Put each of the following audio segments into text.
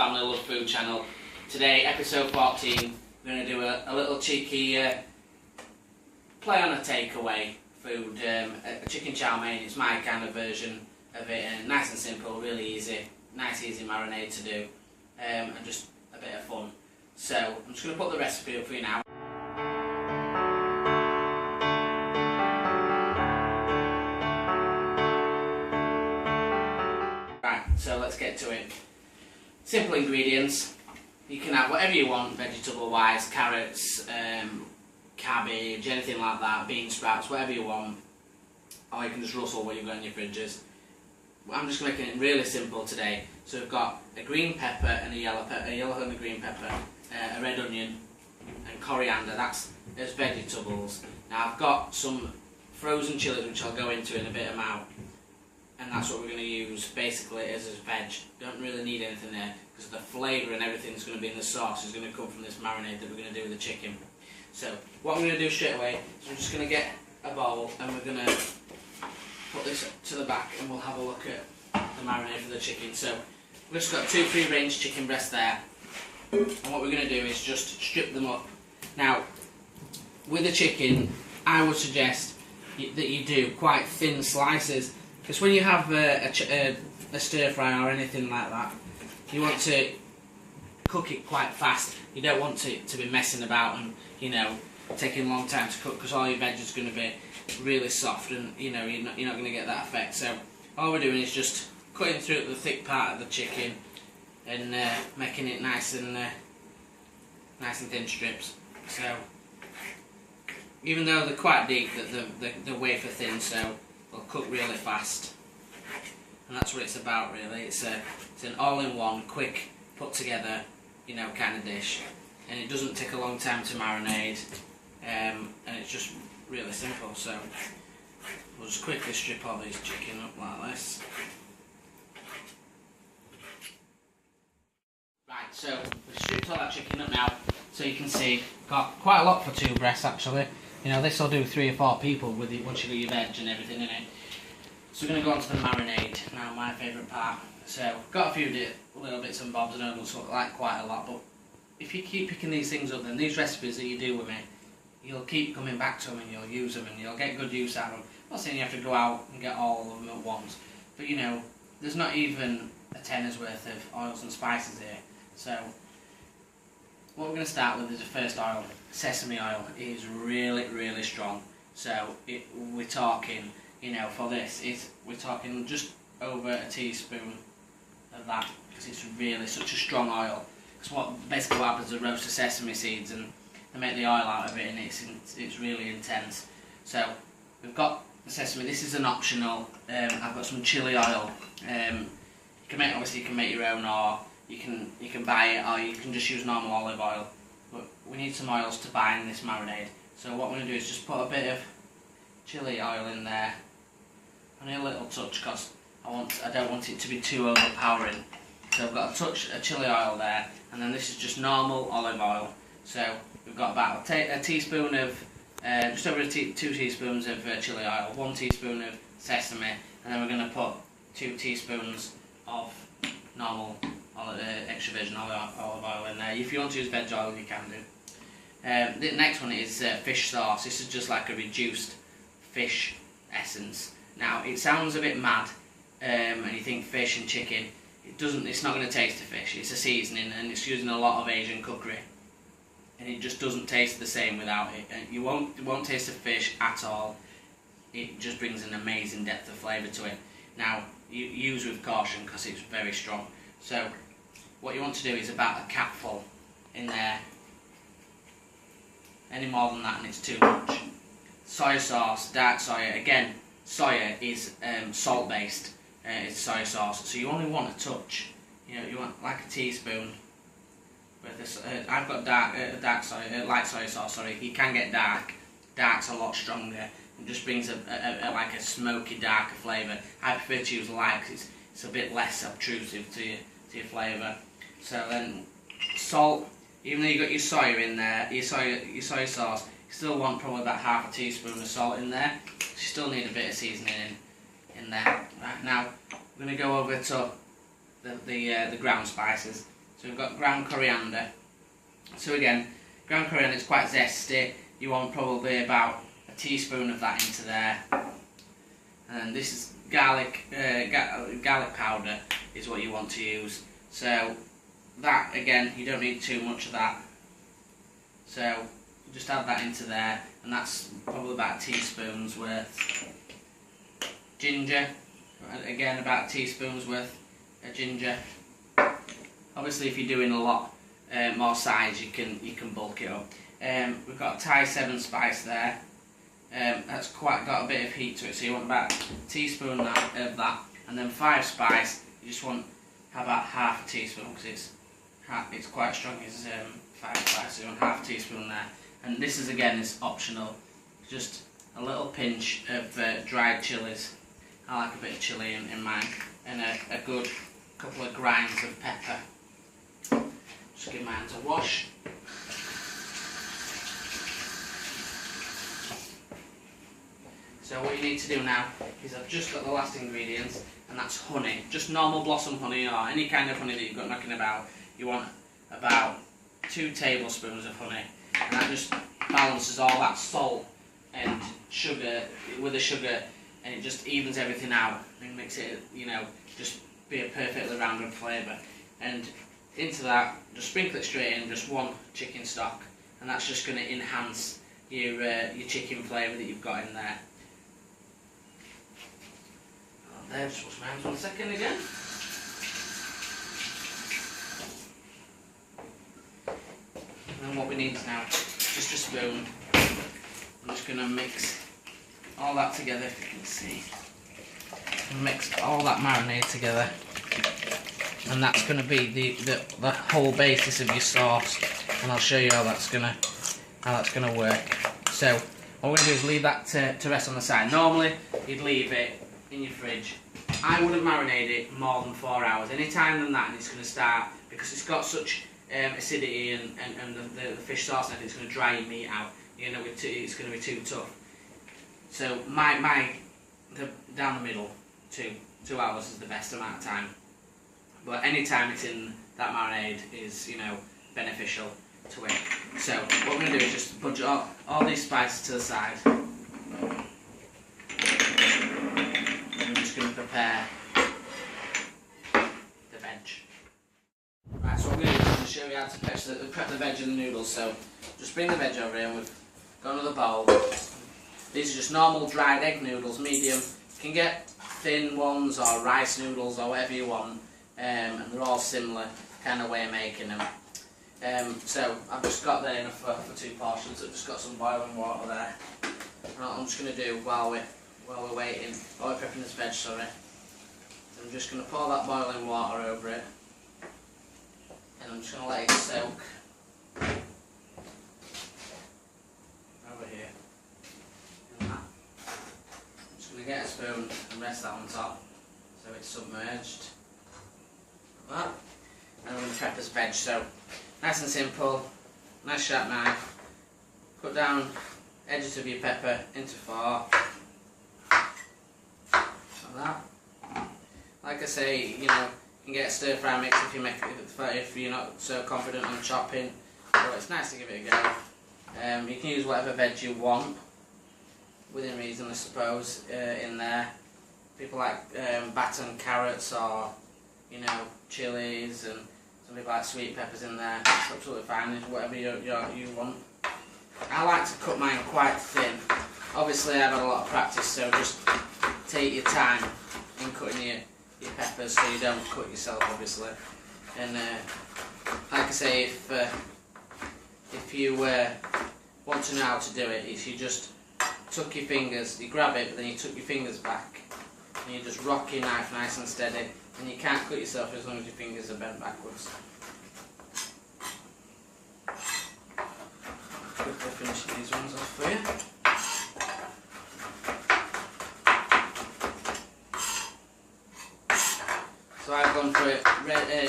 Family Love Food channel. Today, episode 14, we're going to do a little cheeky play on a takeaway food, a chicken chow mein. It's my kind of version of it, and nice and simple, really easy, nice easy marinade to do, and just a bit of fun. So, I'm just going to put the recipe up for you now. Right, so let's get to it. Simple ingredients. You can have whatever you want vegetable wise, carrots, cabbage, anything like that, bean sprouts, whatever you want. Or you can just rustle what you've got in your fridges. I'm just making it really simple today. So we've got a green pepper and a yellow and a green pepper, a red onion and coriander, that's as vegetables. Now I've got some frozen chilies which I'll go into in a bit amount. And that's what we're going to use basically as veg. Don't really need anything there because the flavour and everything that's going to be in the sauce is going to come from this marinade that we're going to do with the chicken. So what I'm going to do straight away is I'm just going to get a bowl and we're going to put this to the back and we'll have a look at the marinade for the chicken. So we've just got 2 free-range chicken breasts there, and what we're going to do is just strip them up. Now with the chicken I would suggest that you do quite thin slices, because when you have a stir fry or anything like that, you want to cook it quite fast. You don't want it to be messing about and, you know, taking a long time to cook, because all your veg is going to be really soft and, you know, you're not going to get that effect. So all we're doing is just cutting through the thick part of the chicken and making it nice and thin strips. So even though they're quite deep, they're wafer thin, so they'll cook really fast. And that's what it's about, really. It's an all-in-one, quick, put together, you know, kind of dish. And it doesn't take a long time to marinate, and it's just really simple. So we'll just quickly strip all these chicken up like this. Right, so we've stripped all that chicken up now, so you can see, got quite a lot for 2 breasts actually. You know, this will do 3 or 4 people with it once you do your veg and everything in it. So we're going to go on to the marinade, now my favourite part. So, got a few little bits and bobs, and I don't like quite a lot, but if you keep picking these things up, then these recipes that you do with me, you'll keep coming back to them and you'll use them and you'll get good use out of them. I'm not saying you have to go out and get all of them at once, but you know, there's not even a tenner's worth of oils and spices here. So what we're going to start with is the first oil. Sesame oil. It is really, really strong. So we're talking, you know, for this, we're talking just over a teaspoon of that, because it's really such a strong oil. Because basically what happens is roast the sesame seeds and they make the oil out of it, and it's really intense. So we've got the sesame. This is an optional. I've got some chili oil. Obviously you can make your own, or you can buy it, or you can just use normal olive oil. But we need some oils to bind this marinade. So what I'm going to do is just put a bit of chili oil in there, only a little touch, because I don't want it to be too overpowering. So I've got a touch of chili oil there, and then this is just normal olive oil. So we've got about a teaspoon of, just over 2 teaspoons of chili oil, 1 teaspoon of sesame, and then we're going to put 2 teaspoons of normal extra virgin olive oil in there. If you want to use veg oil, you can do. The next one is fish sauce. This is just like a reduced fish essence. Now it sounds a bit mad, and you think fish and chicken. It's not going to taste the fish. It's a seasoning, and it's using a lot of Asian cookery, and it just doesn't taste the same without it. And you won't taste the fish at all. It just brings an amazing depth of flavour to it. Now you use with caution because it's very strong. So what you want to do is about a capful in there. Any more than that and it's too much. Soy sauce, dark soya. Again, soya is salt based. It's soy sauce, so you only want a touch. You know, you want like a teaspoon. With this, I've got light soy sauce. Sorry, you can get dark. Dark's a lot stronger. It just brings like a smoky, darker flavour. I prefer to use light because it's a bit less obtrusive to your flavour. So then salt. Even though you've got your soya in there, your soy sauce, you still want probably about half a teaspoon of salt in there. So you still need a bit of seasoning in there. Right, now we're going to go over to the ground spices. So we've got ground coriander. So again, ground coriander is quite zesty. You want probably about a teaspoon of that into there. And this is garlic powder is what you want to use. So that, again, you don't need too much of that. So just add that into there, and that's probably about a teaspoon's worth. Ginger, again about a teaspoon's worth of ginger. Obviously, if you're doing a lot more size, you can bulk it up. We've got Thai 7 spice there. That's quite got a bit of heat to it, so you want about a teaspoon of that, and then 5 spice. You just want about half a teaspoon because it's quite strong. It's 5 spice, so you want half a teaspoon there. And this is optional. Just a little pinch of dried chilies. I like a bit of chilli in mine, and a good couple of grinds of pepper. Just give mine a wash. So what you need to do now is I've just got the last ingredients, and that's honey. Just normal blossom honey or any kind of honey that you've got knocking about. You want about 2 tablespoons of honey, and that just balances all that salt and sugar with the sugar, and it just evens everything out and makes it, you know, just be a perfectly rounded flavour. And into that, just sprinkle it straight in, just 1 chicken stock, and that's just going to enhance your chicken flavour that you've got in there. Oh, there, just wash my hands 1 second again. And then what we need now, just a spoon. I'm just going to mix all that together, if you can see. Mix all that marinade together, and that's going to be the whole basis of your sauce. And I'll show you how that's going to work. So what we're going to do is leave that to rest on the side. Normally you'd leave it in your fridge. I wouldn't marinate it more than 4 hours. Any time than that, and it's going to start, because it's got such acidity and the fish sauce, and it's going to dry your meat out. You know, it's going to be too tough. So down the middle, 2 hours is the best amount of time. But any time it's in that marinade is, you know, beneficial to it. So what we're going to do is just put all these spices to the side. And we're just going to prepare the veg. Right, so what we're going to do is show you how to prep the veg and the noodles. So just bring the veg over here, and we've got another bowl. These are just normal dried egg noodles, medium. You can get thin ones or rice noodles or whatever you want, and they're all similar kind of way of making them. So I've just got there enough for 2 portions. I've just got some boiling water there. And what I'm just going to do while we're prepping this veg, sorry, I'm just going to pour that boiling water over it, and I'm just going to let it soak over here. I'm just going to get a spoon and rest that on top so it's submerged. Like that. And I'm going to prep this veg. So nice and simple, nice sharp knife. Put down edges of your pepper into 4. Like that. Like I say, you know, you can get a stir fry mix if you're not so confident on chopping. So it's nice to give it a go. You can use whatever veg you want, within reason I suppose, in there. People like batten carrots or, you know, chilies, and some people like sweet peppers in there. It's absolutely fine, it's whatever you want. I like to cut mine quite thin. Obviously I've had a lot of practice, so just take your time in cutting your peppers so you don't cut yourself, obviously. And like I say, if you want to know how to do it, is you just tuck your fingers, you grab it, but then you tuck your fingers back, and you just rock your knife nice and steady, and you can't cut yourself as long as your fingers are bent backwards. Quickly finish these ones off for you. So I've gone for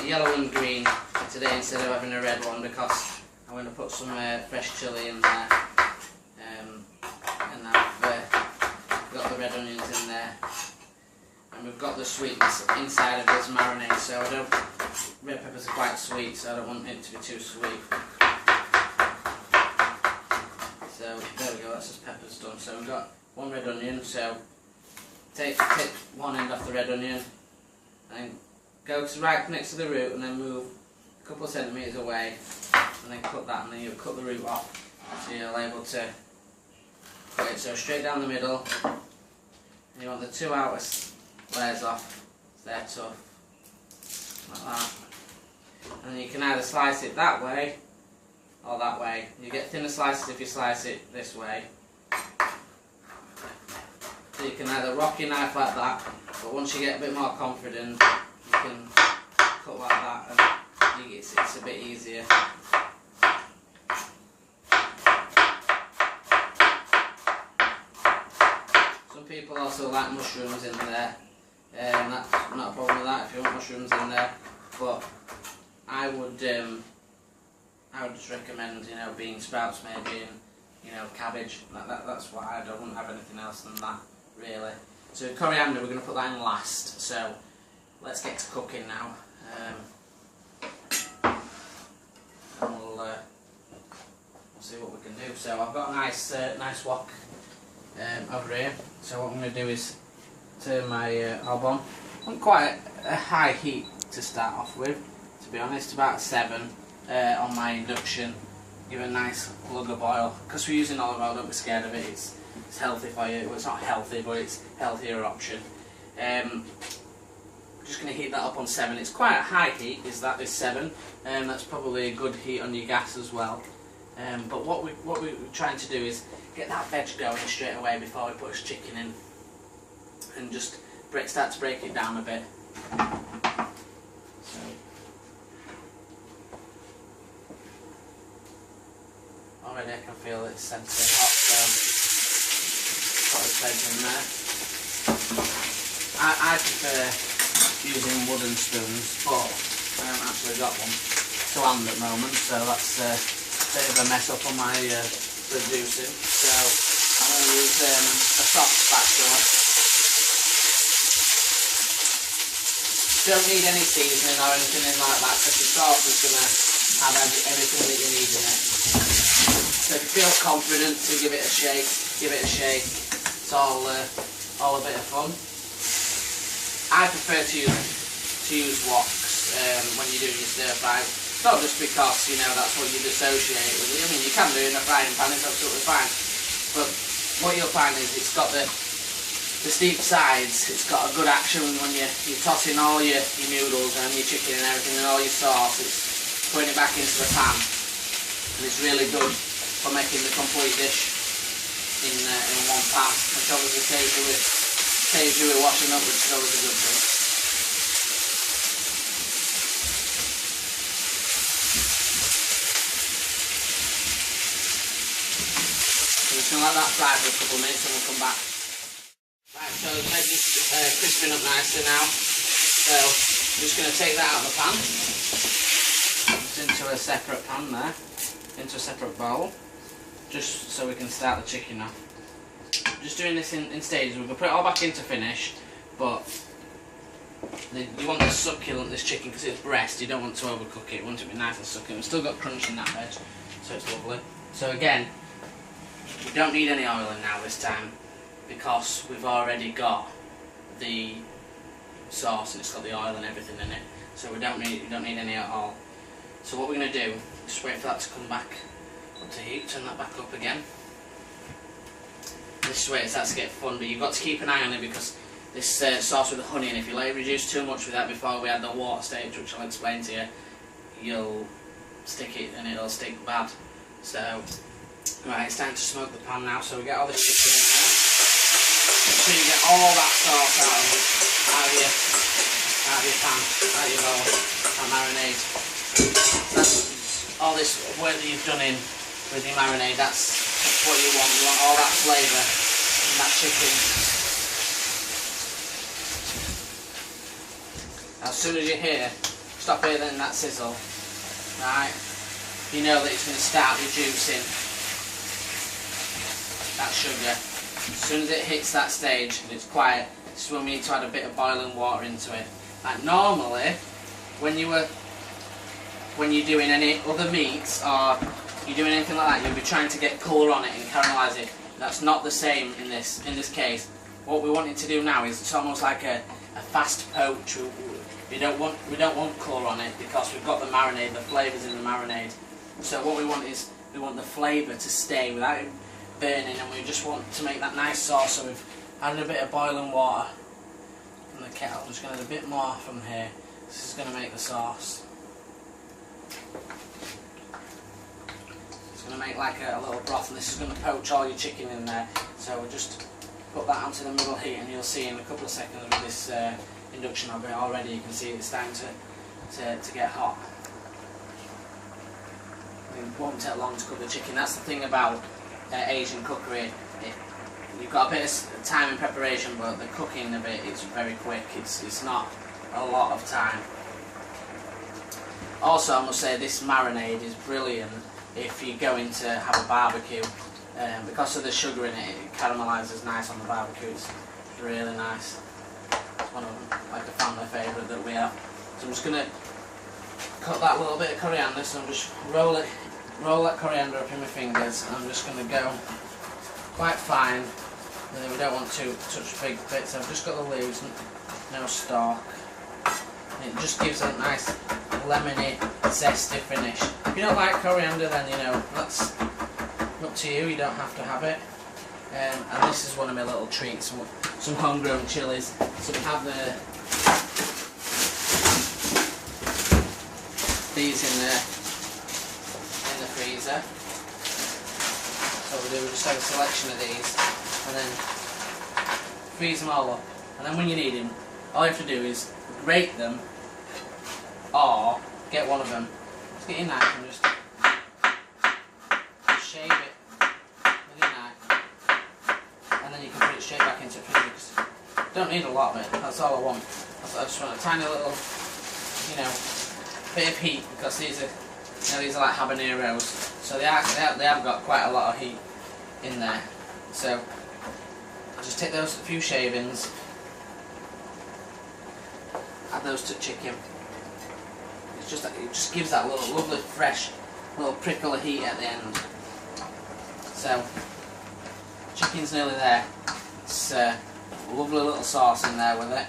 yellow and green today instead of having a red one, because I'm going to put some fresh chilli in there, and I've got the red onions in there, and we've got the sweetness inside of this marinade, so I don't red peppers are quite sweet, so I don't want it to be too sweet. So there we go, that's just peppers done. So we've got one red onion, so take one end off the red onion and go to right next to the root and then move a couple of centimetres away and then cut that, and then you cut the root off so you're able to cut it so straight down the middle. And you want the two outer layers off, so they're tough, like that. And then you can either slice it that way or that way. You get thinner slices if you slice it this way. So you can either rock your knife like that, but once you get a bit more confident, you can cut like that, and it's a bit easier. Some people also like mushrooms in there, and that's not a problem with that if you want mushrooms in there. But I would just recommend, bean sprouts maybe, and cabbage. That's what I wouldn't have anything else than that, really. So coriander, we're going to put that in last. So let's get to cooking now. And we'll see what we can do. So I've got a nice wok over here. So what I'm going to do is turn my hob on. I want quite a high heat to start off with, to be honest, about 7 on my induction. Give it a nice lug of oil. Because we're using olive oil, don't be scared of it. It's healthy for you. Well, it's not healthy, but it's a healthier option. Just going to heat that up on 7. It's quite a high heat, is 7. That's probably a good heat on your gas as well. But what we're trying to do is get that veg going straight away before we put this chicken in, and just start to break it down a bit. So already I can feel it's centering hot, so put this veg in there. I prefer using wooden spoons, but I haven't actually got one to hand at the moment, so that's a bit of a mess up on my producing. So I'm going to use a soft spatula. Don't need any seasoning or anything like that, because your sauce is going to have everything that you need in it. So if you feel confident to give it a shake, give it a shake. It's all a bit of fun. I prefer to use woks when you're doing your stir fry. Not just because that's what you'd associate with it. I mean, you can do it in a frying pan, it's absolutely fine. But what you'll find is it's got the steep sides. It's got a good action when you're tossing all your noodles and your chicken and everything and all your sauce. It's putting it back into the pan, and it's really good for making the complete dish in one pan, which obviously saves you with washing up, which is always a good thing. So we're just going to let that fry for a couple of minutes and we'll come back. Right, so the veg is crisping up nicely now. So I'm just going to take that out of the pan. It's into a separate pan there, into a separate bowl, just so we can start the chicken off. Just doing this in stages. We're going to put it all back in to finish, but you want this succulent, this chicken, because it's breast. You don't want to overcook it. You want it to be nice and succulent. We've still got crunch in that veg, so it's lovely. So again, we don't need any oil in now this time, because we've already got the sauce and it's got the oil and everything in it. So we don't need any at all. So what we're going to do, just wait for that to come back up to heat. Turn that back up again. This is where it starts to get fun, but you've got to keep an eye on it, because this sauce with the honey, and if you let it reduce too much with that before we add the water stage, which I'll explain to you, you'll stick it and it'll stick bad. So, right, it's time to smoke the pan now. So we get all this chicken in there. Make sure you get all that sauce out of your pan, out of your bowl, that marinade. That's all this work that you've done in with your marinade, that's what you want. You want all that flavour in that chicken. As soon as you stop hearing that sizzle, right, you know that it's going to start reducing that sugar. As soon as it hits that stage and it's quiet, this is when we need to add a bit of boiling water into it. Like normally, when you're doing any other meats or you're doing anything like that, you'll be trying to get colour on it and caramelise it. That's not the same in this case. What we want it to do now is it's almost like a fast poach. We don't want colour on it because we've got the marinade, the flavours in the marinade. So what we want is we want the flavour to stay without it burning, and we just want to make that nice sauce. So we've added a bit of boiling water from the kettle. I'm just going to add a bit more from here. This is going to make the sauce. It's going to make like a little broth, and this is going to poach all your chicken in there. So we'll just put that onto the middle heat, and you'll see in a couple of seconds with this induction oven already, you can see it's starting to get hot. It won't take long to cook the chicken. That's the thing about Asian cookery. You've got a bit of time in preparation, but the cooking of it is very quick. It's not a lot of time. Also, I must say this marinade is brilliant if you're going to have a barbecue. Because of the sugar in it, it caramelises nice on the barbecue. It's really nice. It's one of them, like a family favourite that we have. So I'm just going to cut that little bit of coriander. So I'm just roll that coriander up in my fingers, and I'm just going to go quite fine. And then we don't want to touch big bits. I've just got the leaves, no stalk. And it just gives a nice lemony, zesty finish. If you don't like coriander, then you know that's up to you. You don't have to have it. And this is one of my little treats, some homegrown chilies. So we have these in the freezer. So we just have a selection of these, and then freeze them all up. And then when you need them, all you have to do is grate them, or get one of them. Just get your knife and just shave it with your knife, and then you can put it straight back into the freezer. Don't need a lot of it. That's all I want. I just want a tiny little, bit of heat, because these are like habaneros, so they have got quite a lot of heat in there. So just take those few shavings, add those to chicken. It just gives that little lovely fresh little prickle of heat at the end. So chicken's nearly there. It's a lovely little sauce in there with it.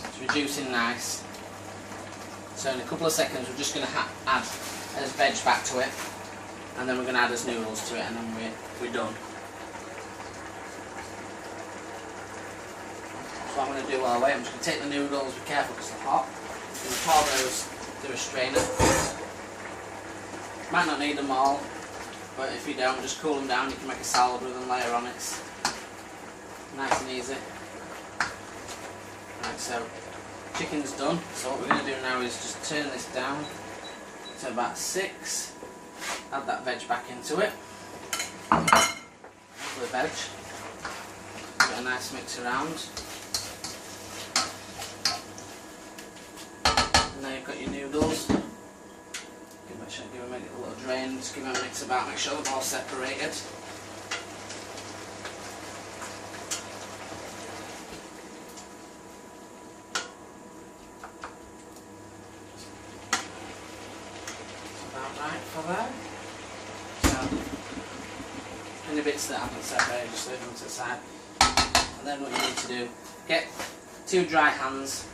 It's reducing nice. So in a couple of seconds we're just going to add as veg back to it, and then we're going to add as noodles to it, and then we're done. So what I'm going to do while I wait, I'm just going to take the noodles, be careful because they're hot. I'm going to pour those through a strainer. Might not need them all, but if you don't, just cool them down. You can make a salad with them later on. It's nice and easy. Right, so chicken's done. So what we're going to do now is just turn this down to about 6. Add that veg back into it. Lovely veg. Give it a nice mix around. And now you've got your noodles. Give it a little drain. Just give it a mix about. Make sure they're all separated. Right for there. So, any bits that haven't separated, just leave them to the side. And then what you need to do, get 2 dry hands,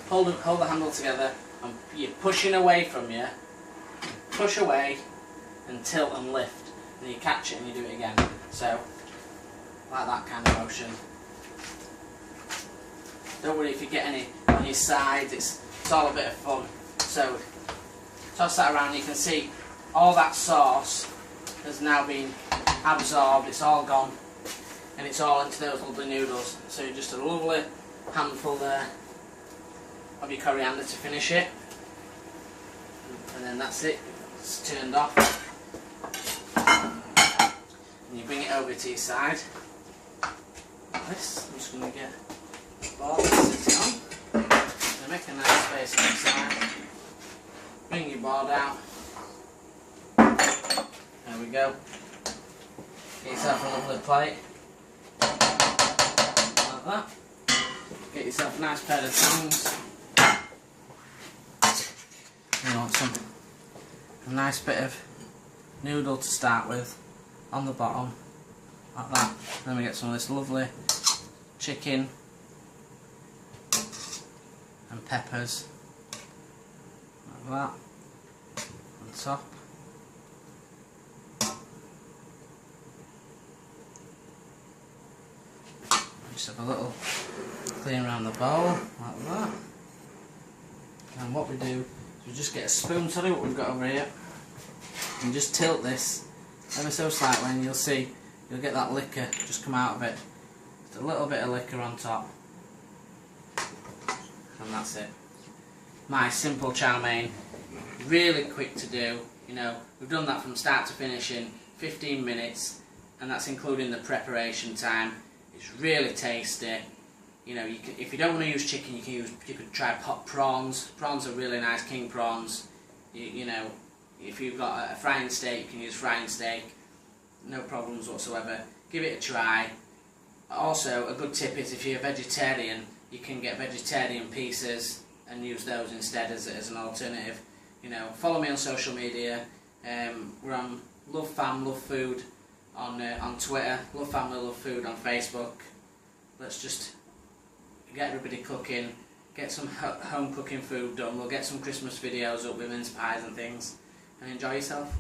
hold the handle together, and you're pushing away from you. Push away and tilt and lift. And you catch it and you do it again. So, like that kind of motion. Don't worry if you get any on your sides, it's all a bit of fun. So, toss that around, you can see all that sauce has now been absorbed, it's all gone, and it's all into those lovely noodles. So just a lovely handful there of your coriander to finish it, and then that's it, it's turned off. And you bring it over to your side, like this. I'm just going to get the ball to sit on, and make a nice space on the side. Bring your board out. There we go. Get yourself a lovely plate. Like that. Get yourself a nice pair of tongs. You want a nice bit of noodle to start with on the bottom, like that. Then we get some of this lovely chicken and peppers, like that, on top. Just have a little clean around the bowl, like that. And what we do is we just get a spoon, sorry what we've got over here, and just tilt this ever so slightly, and you'll get that liquor just come out of it. Just a little bit of liquor on top, and that's it. My simple chow mein, really quick to do. You know, we've done that from start to finish in 15 minutes, and that's including the preparation time. It's really tasty. You know, if you don't want to use chicken, you could try pot prawns. Prawns are really nice, king prawns. You know, if you've got a frying steak, you can use frying steak. No problems whatsoever. Give it a try. Also, a good tip is if you're a vegetarian, you can get vegetarian pieces and use those instead as an alternative. You know, follow me on social media. We're on Love Fam, Love Food on Twitter, Love Family, Love Food on Facebook. Let's just get everybody cooking, get some home cooking food done. We'll get some Christmas videos up with mince pies and things, and enjoy yourself.